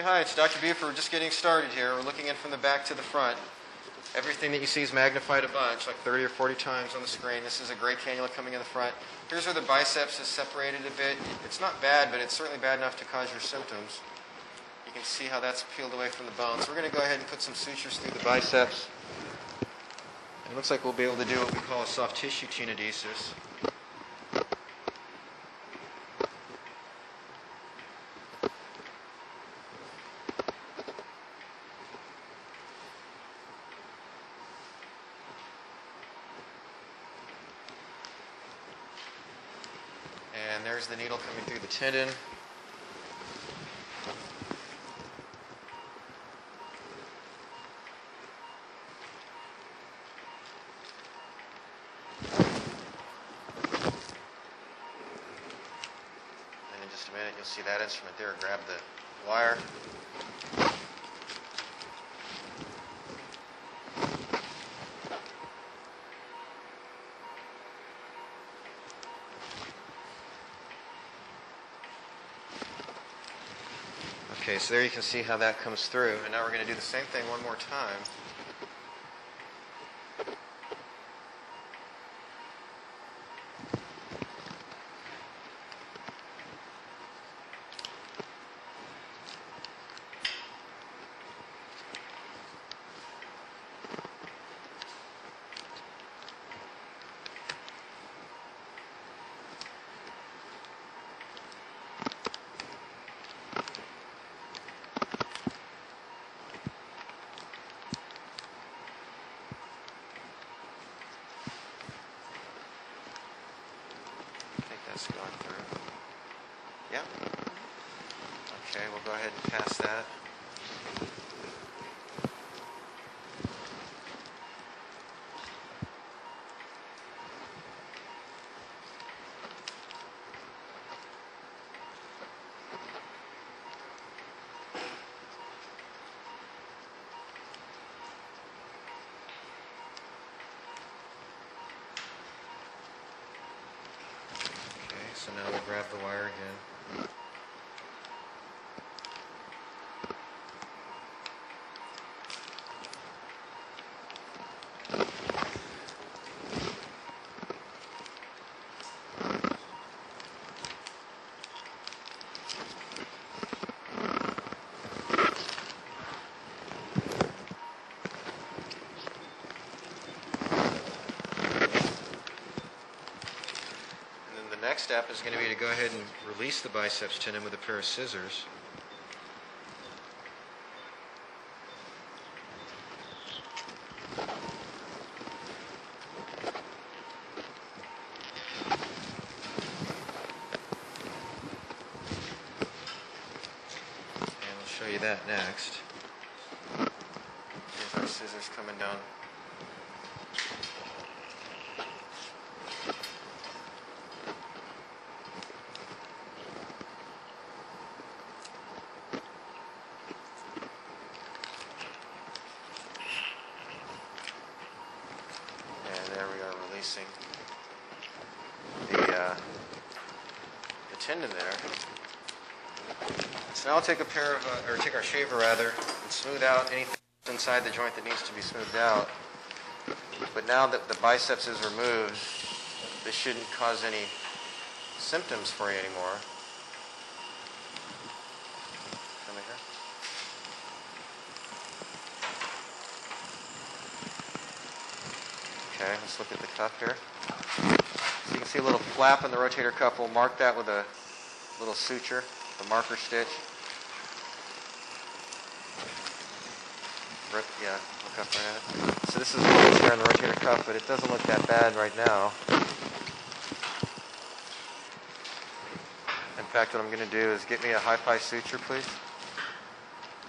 Okay, hi, it's Dr. Buford. We're just getting started here. We're looking in from the back to the front. Everything that you see is magnified a bunch, like 30 or 40 times on the screen. This is a great cannula coming in the front. Here's where the biceps is separated a bit. It's not bad, but it's certainly bad enough to cause your symptoms. You can see how that's peeled away from the bone. So we're going to go ahead and put some sutures through the biceps. It looks like we'll be able to do what we call a soft tissue tenodesis. And there's the needle coming through the tendon. And in just a minute, you'll see that instrument there grab the wire. Okay, so there you can see how that comes through. And now we're going to do the same thing one more time. That's going through. Yeah? Okay, we'll go ahead and pass that. So now we'll grab the wire again. Next step is going to be to go ahead and release the biceps tendon with a pair of scissors. And we'll show you that next. Here's our scissors coming down. There we are, releasing the tendon there. So now I'll take a pair of, or take our shaver rather, and smooth out anything inside the joint that needs to be smoothed out. But now that the biceps is removed, this shouldn't cause any symptoms for you anymore. Come in here. Okay, let's look at the cuff here. So you can see a little flap in the rotator cuff. We'll mark that with a little suture, the marker stitch. Look up right at it. So this is a little tear on the rotator cuff, but it doesn't look that bad right now. In fact, what I'm going to do is get me a hi-fi suture, please.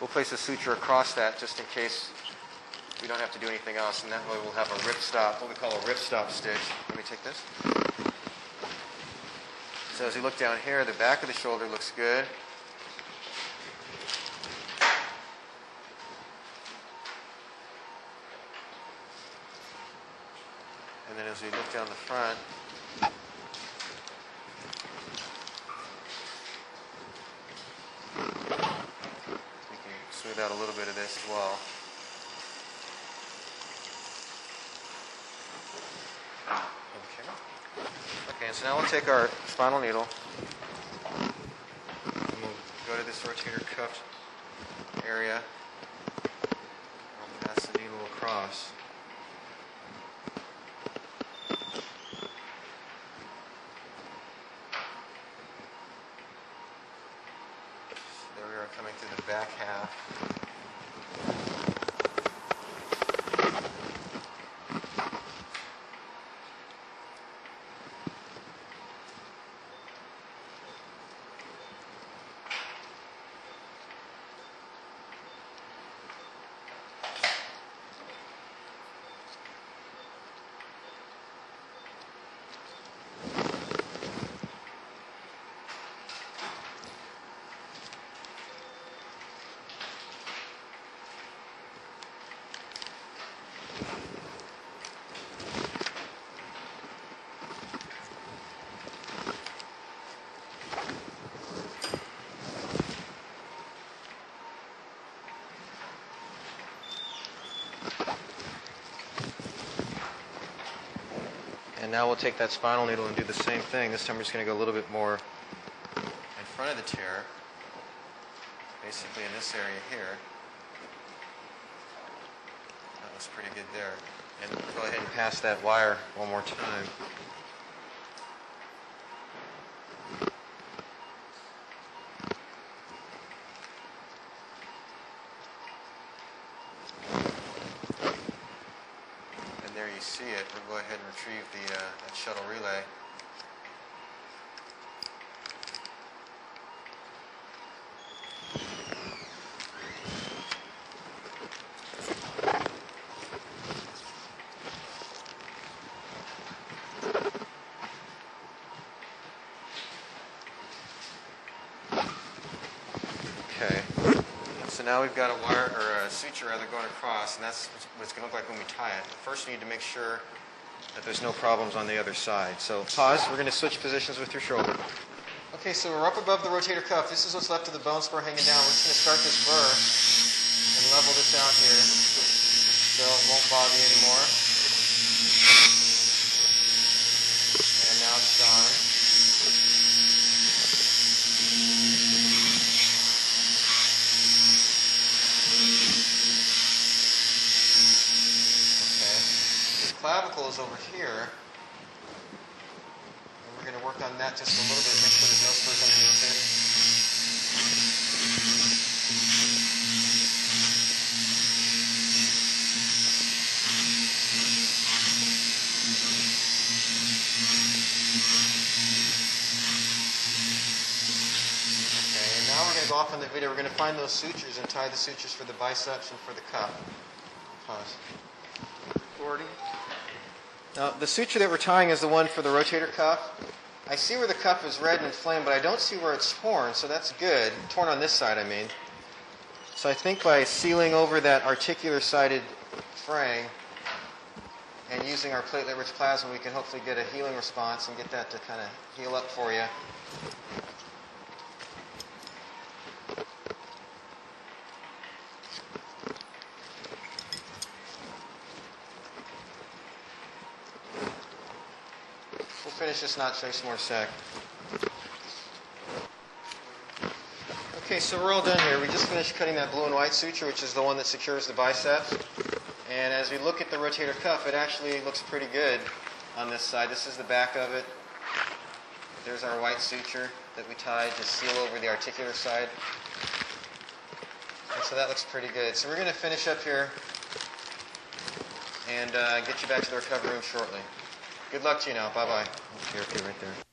We'll place a suture across that just in case we don't have to do anything else, and that way we'll have a rip stop, what we call a rip stop stitch. Let me take this. So as you look down here, the back of the shoulder looks good. And then as we look down the front, as well. Okay, so now we'll take our spinal needle and we'll go to this rotator cuff area. We'll pass the needle across. There we are, coming through the back half. And now we'll take that spinal needle and do the same thing. This time we're just going to go a little bit more in front of the tear, basically in this area here. That looks pretty good there. And go ahead and pass that wire one more time. There you see it. We'll go ahead and retrieve the that shuttle relay. Okay. So now we've got a wire, or a suture rather, going across, and that's what it's going to look like when we tie it. First, you need to make sure that there's no problems on the other side. So pause. We're going to switch positions with your shoulder. Okay, so we're up above the rotator cuff. This is what's left of the bone spur hanging down. We're just going to start this burr and level this out here so it won't bother you anymore. And now it's gone. Clavicle is over here, and we're going to work on that just a little bit, make sure there's no spurs underneath it. Okay, and now we're going to go off on the video. We're going to find those sutures and tie the sutures for the biceps and for the cuff. Pause. 40. Now, the suture that we're tying is the one for the rotator cuff. I see where the cuff is red and inflamed, but I don't see where it's torn, so that's good. Torn on this side, I mean. So I think by sealing over that articular-sided fraying and using our platelet-rich plasma, we can hopefully get a healing response and get that to kind of heal up for you. We'll finish this knot trace more sec. Okay, so we're all done here. We just finished cutting that blue and white suture, which is the one that secures the biceps. And as we look at the rotator cuff, it actually looks pretty good on this side. This is the back of it. There's our white suture that we tied to seal over the articular side. And so that looks pretty good. So we're going to finish up here and get you back to the recovery room shortly. Good luck to you now. Bye-bye. Okay, right there.